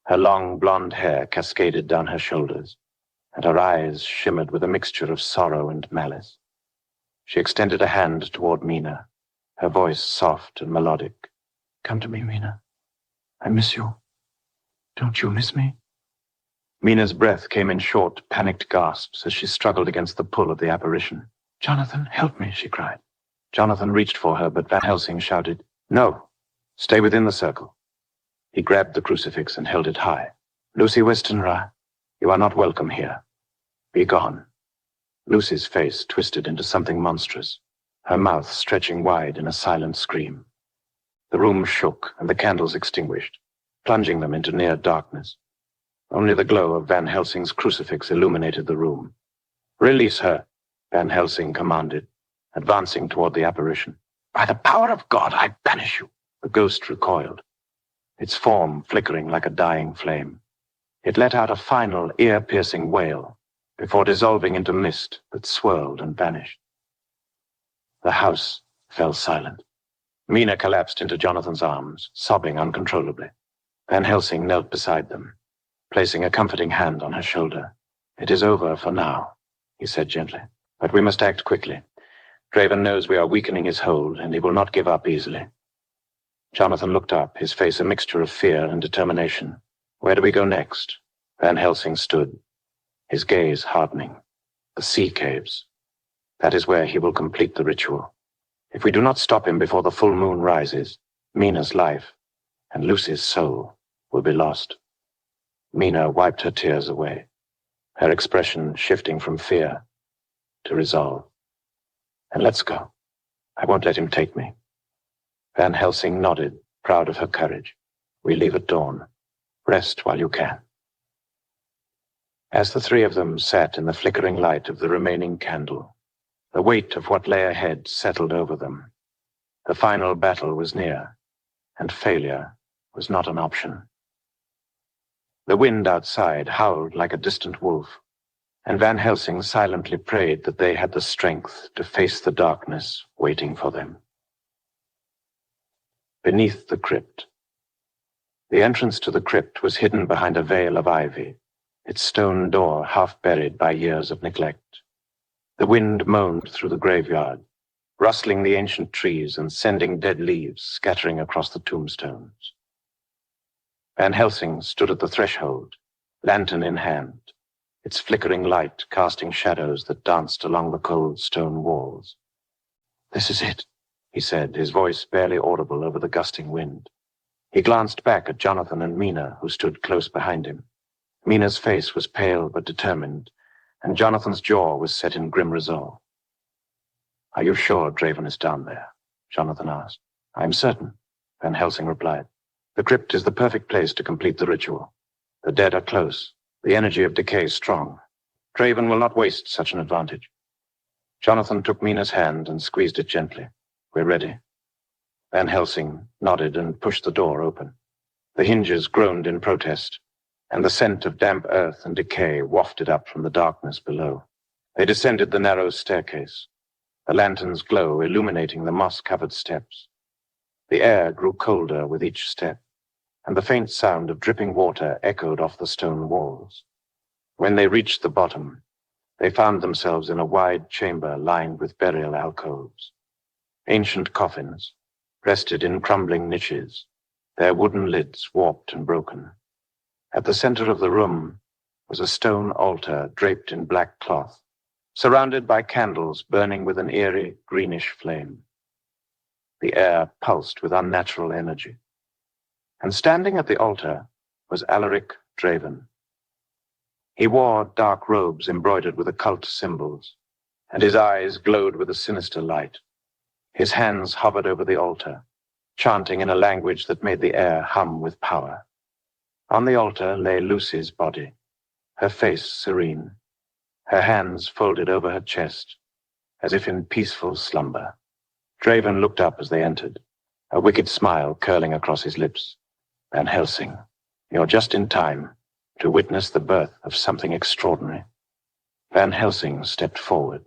Her long blonde hair cascaded down her shoulders, and her eyes shimmered with a mixture of sorrow and malice. She extended a hand toward Mina, her voice soft and melodic. Come to me, Mina. I miss you. Don't you miss me? Mina's breath came in short, panicked gasps as she struggled against the pull of the apparition. Jonathan, help me, she cried. Jonathan reached for her, but Van Helsing shouted, No, stay within the circle. He grabbed the crucifix and held it high. Lucy Westenra, you are not welcome here. Be gone. Lucy's face twisted into something monstrous, her mouth stretching wide in a silent scream. The room shook and the candles extinguished, plunging them into near darkness. Only the glow of Van Helsing's crucifix illuminated the room. "Release her," Van Helsing commanded, advancing toward the apparition. "By the power of God, I banish you." The ghost recoiled, its form flickering like a dying flame. It let out a final, ear-piercing wail before dissolving into mist that swirled and vanished. The house fell silent. Mina collapsed into Jonathan's arms, sobbing uncontrollably. Van Helsing knelt beside them, placing a comforting hand on her shoulder. "It is over for now," he said gently, "but we must act quickly. Draven knows we are weakening his hold, and he will not give up easily." Jonathan looked up, his face a mixture of fear and determination. "Where do we go next?" Van Helsing stood, his gaze hardening. "The sea caves. That is where he will complete the ritual. If we do not stop him before the full moon rises, Mina's life and Lucy's soul will be lost." Mina wiped her tears away, her expression shifting from fear to resolve. "And let's go. I won't let him take me." Van Helsing nodded, proud of her courage. "We leave at dawn. Rest while you can." As the three of them sat in the flickering light of the remaining candle, the weight of what lay ahead settled over them. The final battle was near, and failure was not an option. The wind outside howled like a distant wolf, and Van Helsing silently prayed that they had the strength to face the darkness waiting for them. Beneath the crypt. The entrance to the crypt was hidden behind a veil of ivy, its stone door half buried by years of neglect. The wind moaned through the graveyard, rustling the ancient trees and sending dead leaves scattering across the tombstones. Van Helsing stood at the threshold, lantern in hand, its flickering light casting shadows that danced along the cold stone walls. "This is it," he said, his voice barely audible over the gusting wind. He glanced back at Jonathan and Mina, who stood close behind him. Mina's face was pale but determined, and Jonathan's jaw was set in grim resolve. "Are you sure Draven is down there?" Jonathan asked. "I am certain," Van Helsing replied. "The crypt is the perfect place to complete the ritual. The dead are close, the energy of decay strong. Draven will not waste such an advantage." Jonathan took Mina's hand and squeezed it gently. "We're ready." Van Helsing nodded and pushed the door open. The hinges groaned in protest, and the scent of damp earth and decay wafted up from the darkness below. They descended the narrow staircase, the lantern's glow illuminating the moss-covered steps. The air grew colder with each step, and the faint sound of dripping water echoed off the stone walls. When they reached the bottom, they found themselves in a wide chamber lined with burial alcoves. Ancient coffins rested in crumbling niches, their wooden lids warped and broken. At the center of the room was a stone altar draped in black cloth, surrounded by candles burning with an eerie greenish flame. The air pulsed with unnatural energy. And standing at the altar was Alaric Draven. He wore dark robes embroidered with occult symbols, and his eyes glowed with a sinister light. His hands hovered over the altar, chanting in a language that made the air hum with power. On the altar lay Lucy's body, her face serene, her hands folded over her chest, as if in peaceful slumber. Draven looked up as they entered, a wicked smile curling across his lips. "Van Helsing, you're just in time to witness the birth of something extraordinary." Van Helsing stepped forward,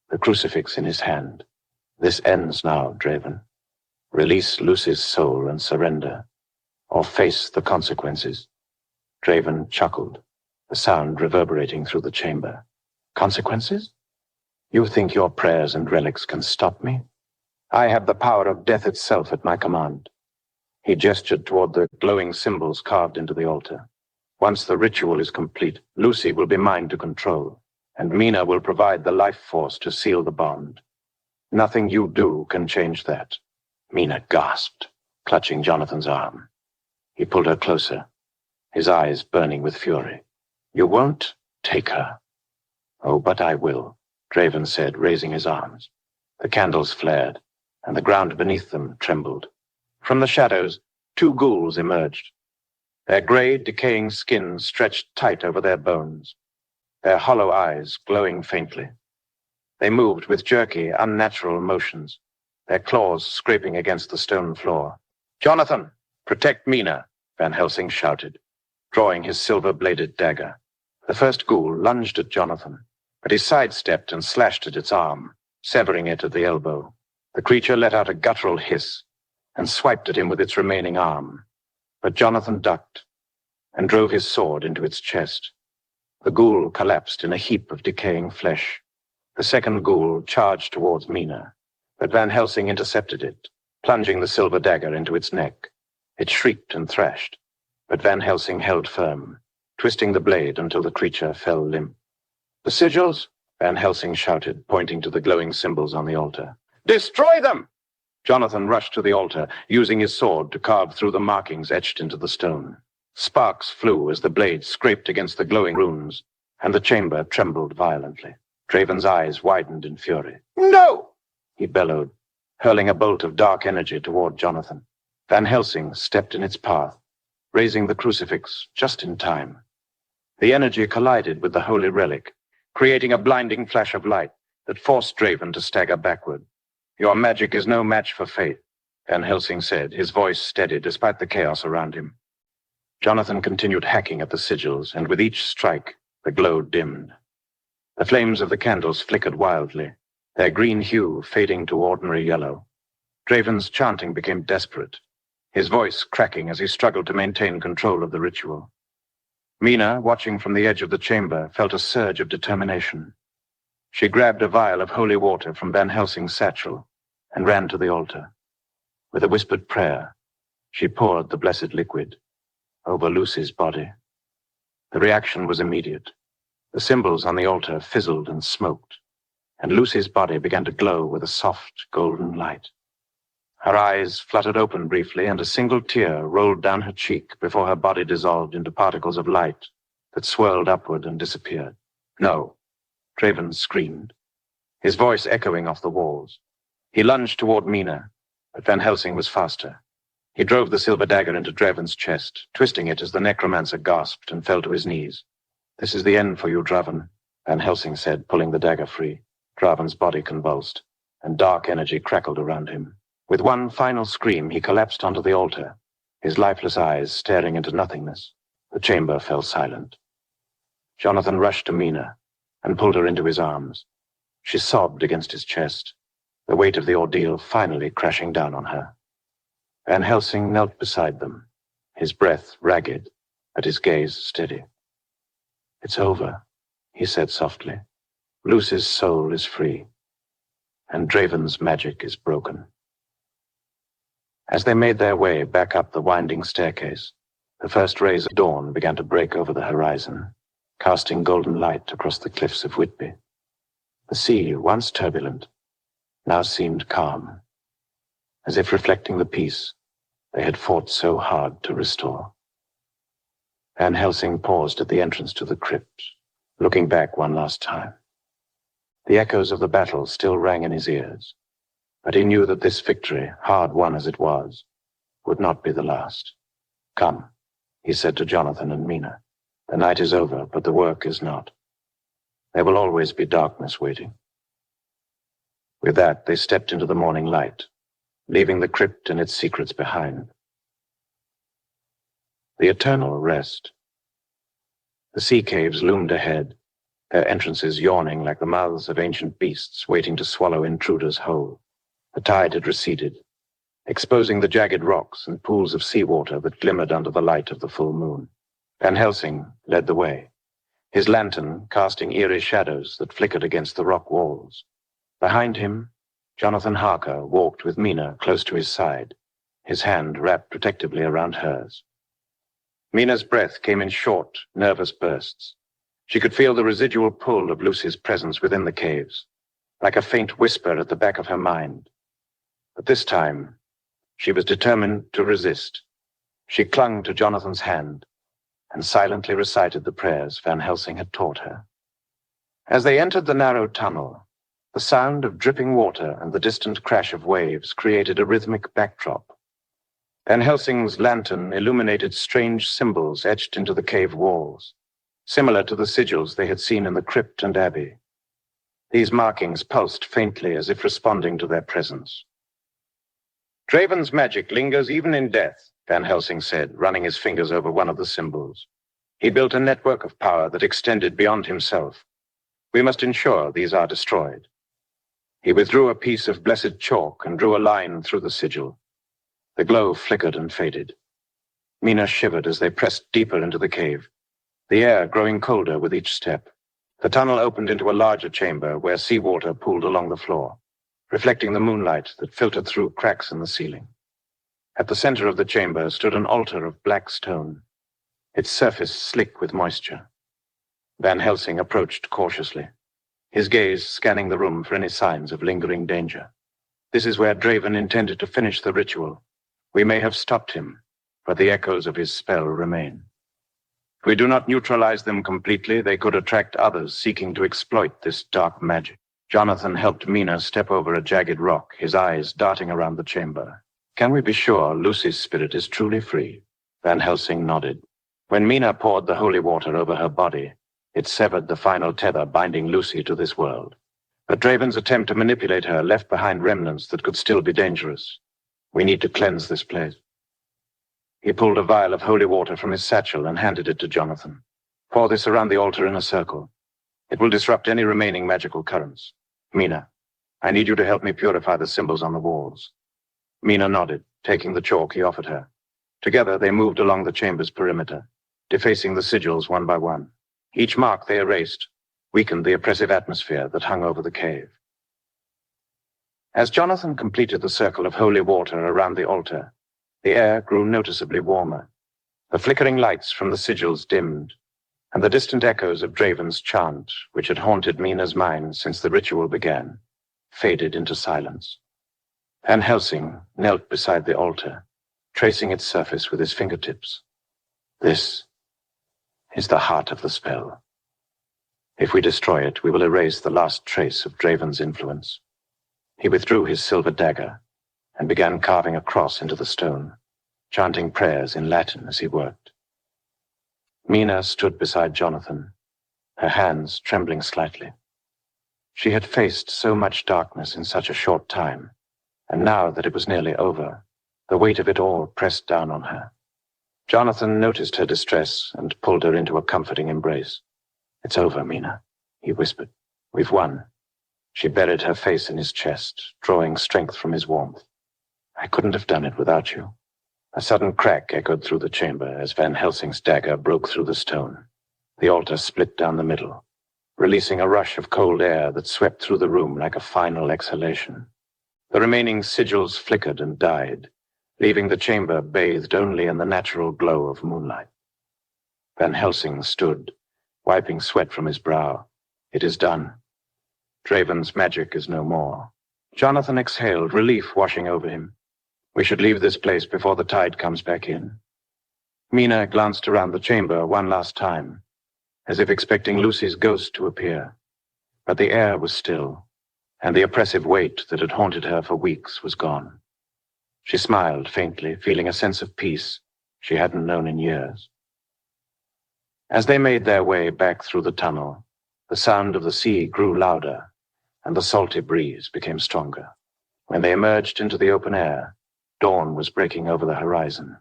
the crucifix in his hand. "This ends now, Draven. Release Lucy's soul and surrender, or face the consequences." Draven chuckled, the sound reverberating through the chamber. "Consequences? You think your prayers and relics can stop me? I have the power of death itself at my command." He gestured toward the glowing symbols carved into the altar. "Once the ritual is complete, Lucy will be mine to control, and Mina will provide the life force to seal the bond. Nothing you do can change that." Mina gasped, clutching Jonathan's arm. He pulled her closer, his eyes burning with fury. "You won't take her." "Oh, but I will," Draven said, raising his arms. The candles flared, and the ground beneath them trembled. From the shadows, two ghouls emerged. Their gray, decaying skin stretched tight over their bones, their hollow eyes glowing faintly. They moved with jerky, unnatural motions, their claws scraping against the stone floor. "Jonathan, protect Mina," Van Helsing shouted, drawing his silver-bladed dagger. The first ghoul lunged at Jonathan, but he sidestepped and slashed at its arm, severing it at the elbow. The creature let out a guttural hiss and swiped at him with its remaining arm, but Jonathan ducked and drove his sword into its chest. The ghoul collapsed in a heap of decaying flesh. The second ghoul charged towards Mina, but Van Helsing intercepted it, plunging the silver dagger into its neck. It shrieked and thrashed, but Van Helsing held firm, twisting the blade until the creature fell limp. "The sigils?" Van Helsing shouted, pointing to the glowing symbols on the altar. "Destroy them!" Jonathan rushed to the altar, using his sword to carve through the markings etched into the stone. Sparks flew as the blade scraped against the glowing runes, and the chamber trembled violently. Draven's eyes widened in fury. "No!" he bellowed, hurling a bolt of dark energy toward Jonathan. Van Helsing stepped in its path, raising the crucifix just in time. The energy collided with the holy relic, creating a blinding flash of light that forced Draven to stagger backward. "Your magic is no match for faith," Van Helsing said, his voice steady despite the chaos around him. Jonathan continued hacking at the sigils, and with each strike, the glow dimmed. The flames of the candles flickered wildly, their green hue fading to ordinary yellow. Draven's chanting became desperate, his voice cracking as he struggled to maintain control of the ritual. Mina, watching from the edge of the chamber, felt a surge of determination. She grabbed a vial of holy water from Van Helsing's satchel and ran to the altar. With a whispered prayer, she poured the blessed liquid over Lucy's body. The reaction was immediate. The symbols on the altar fizzled and smoked, and Lucy's body began to glow with a soft, golden light. Her eyes fluttered open briefly, and a single tear rolled down her cheek before her body dissolved into particles of light that swirled upward and disappeared. "No!" Draven screamed, his voice echoing off the walls. He lunged toward Mina, but Van Helsing was faster. He drove the silver dagger into Draven's chest, twisting it as the necromancer gasped and fell to his knees. "This is the end for you, Draven," Van Helsing said, pulling the dagger free. Draven's body convulsed, and dark energy crackled around him. With one final scream, he collapsed onto the altar, his lifeless eyes staring into nothingness. The chamber fell silent. Jonathan rushed to Mina and pulled her into his arms. She sobbed against his chest, the weight of the ordeal finally crashing down on her. Van Helsing knelt beside them, his breath ragged, but his gaze steady. "It's over," he said softly. "Lucy's soul is free, and Draven's magic is broken." As they made their way back up the winding staircase, the first rays of dawn began to break over the horizon, casting golden light across the cliffs of Whitby. The sea, once turbulent, now seemed calm, as if reflecting the peace they had fought so hard to restore. Van Helsing paused at the entrance to the crypt, looking back one last time. The echoes of the battle still rang in his ears, but he knew that this victory, hard won as it was, would not be the last. "Come," he said to Jonathan and Mina. "The night is over, but the work is not. There will always be darkness waiting." With that, they stepped into the morning light, leaving the crypt and its secrets behind. The eternal rest. The sea caves loomed ahead, their entrances yawning like the mouths of ancient beasts waiting to swallow intruders whole. The tide had receded, exposing the jagged rocks and pools of seawater that glimmered under the light of the full moon. Van Helsing led the way, his lantern casting eerie shadows that flickered against the rock walls. Behind him, Jonathan Harker walked with Mina close to his side, his hand wrapped protectively around hers. Mina's breath came in short, nervous bursts. She could feel the residual pull of Lucy's presence within the caves, like a faint whisper at the back of her mind. But this time, she was determined to resist. She clung to Jonathan's hand and silently recited the prayers Van Helsing had taught her. As they entered the narrow tunnel, the sound of dripping water and the distant crash of waves created a rhythmic backdrop. Van Helsing's lantern illuminated strange symbols etched into the cave walls, similar to the sigils they had seen in the crypt and abbey. These markings pulsed faintly as if responding to their presence. "Draven's magic lingers even in death," Van Helsing said, running his fingers over one of the symbols. "He built a network of power that extended beyond himself. We must ensure these are destroyed." He withdrew a piece of blessed chalk and drew a line through the sigil. The glow flickered and faded. Mina shivered as they pressed deeper into the cave, the air growing colder with each step. The tunnel opened into a larger chamber where seawater pooled along the floor, reflecting the moonlight that filtered through cracks in the ceiling. At the center of the chamber stood an altar of black stone, its surface slick with moisture. Van Helsing approached cautiously, his gaze scanning the room for any signs of lingering danger. "This is where Draven intended to finish the ritual. We may have stopped him, but the echoes of his spell remain. If we do not neutralize them completely, they could attract others seeking to exploit this dark magic." Jonathan helped Mina step over a jagged rock, his eyes darting around the chamber. "Can we be sure Lucy's spirit is truly free?" Van Helsing nodded. When Mina poured the holy water over her body, it severed the final tether binding Lucy to this world. But Draven's attempt to manipulate her left behind remnants that could still be dangerous. "We need to cleanse this place." He pulled a vial of holy water from his satchel and handed it to Jonathan. "Pour this around the altar in a circle. It will disrupt any remaining magical currents. Mina, I need you to help me purify the symbols on the walls." Mina nodded, taking the chalk he offered her. Together they moved along the chamber's perimeter, defacing the sigils one by one. Each mark they erased weakened the oppressive atmosphere that hung over the cave. As Jonathan completed the circle of holy water around the altar, the air grew noticeably warmer. The flickering lights from the sigils dimmed, and the distant echoes of Draven's chant, which had haunted Mina's mind since the ritual began, faded into silence. Van Helsing knelt beside the altar, tracing its surface with his fingertips. "This is the heart of the spell. If we destroy it, we will erase the last trace of Draven's influence." He withdrew his silver dagger and began carving a cross into the stone, chanting prayers in Latin as he worked. Mina stood beside Jonathan, her hands trembling slightly. She had faced so much darkness in such a short time, and now that it was nearly over, the weight of it all pressed down on her. Jonathan noticed her distress and pulled her into a comforting embrace. "It's over, Mina," he whispered. "We've won." She buried her face in his chest, drawing strength from his warmth. "I couldn't have done it without you." A sudden crack echoed through the chamber as Van Helsing's dagger broke through the stone. The altar split down the middle, releasing a rush of cold air that swept through the room like a final exhalation. The remaining sigils flickered and died, leaving the chamber bathed only in the natural glow of moonlight. Van Helsing stood, wiping sweat from his brow. "It is done. Draven's magic is no more." Jonathan exhaled, relief washing over him. "We should leave this place before the tide comes back in." Mina glanced around the chamber one last time, as if expecting Lucy's ghost to appear. But the air was still, and the oppressive weight that had haunted her for weeks was gone. She smiled faintly, feeling a sense of peace she hadn't known in years. As they made their way back through the tunnel, the sound of the sea grew louder, and the salty breeze became stronger. When they emerged into the open air, dawn was breaking over the horizon,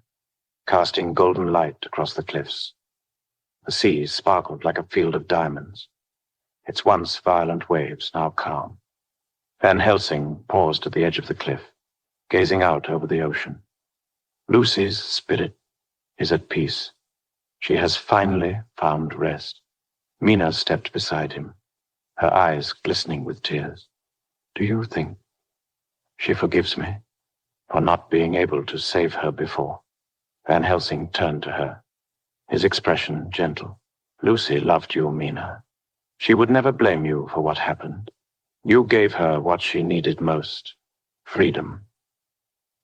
casting golden light across the cliffs. The sea sparkled like a field of diamonds, its once violent waves now calm. Van Helsing paused at the edge of the cliff, gazing out over the ocean. "Lucy's spirit is at peace. She has finally found rest." Mina stepped beside him, her eyes glistening with tears. "Do you think she forgives me for not being able to save her before?" Van Helsing turned to her, his expression gentle. "Lucy loved you, Mina. She would never blame you for what happened. You gave her what she needed most, freedom."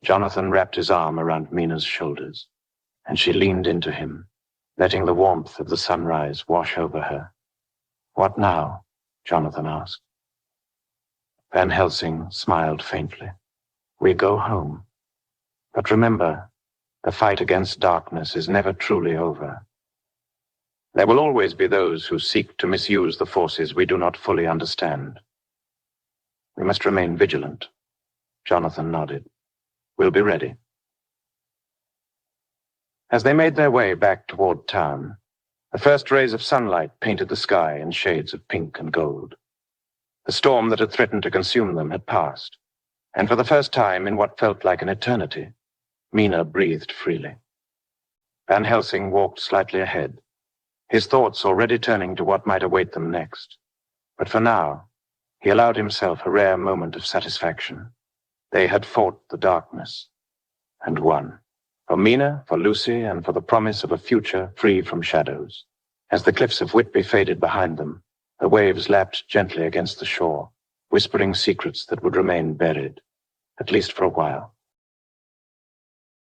Jonathan wrapped his arm around Mina's shoulders, and she leaned into him, letting the warmth of the sunrise wash over her. "What now?" Jonathan asked. Van Helsing smiled faintly. "We go home. But remember, The fight against darkness is never truly over. There will always be those who seek to misuse the forces we do not fully understand. We must remain vigilant. Jonathan nodded. We'll be ready. As they made their way back toward town, the first rays of sunlight painted the sky in shades of pink and gold. The storm that had threatened to consume them had passed, and for the first time in what felt like an eternity, Mina breathed freely. Van Helsing walked slightly ahead, his thoughts already turning to what might await them next. But for now, he allowed himself a rare moment of satisfaction. They had fought the darkness, and won. For Mina, for Lucy, and for the promise of a future free from shadows. As the cliffs of Whitby faded behind them, the waves lapped gently against the shore, whispering secrets that would remain buried, at least for a while.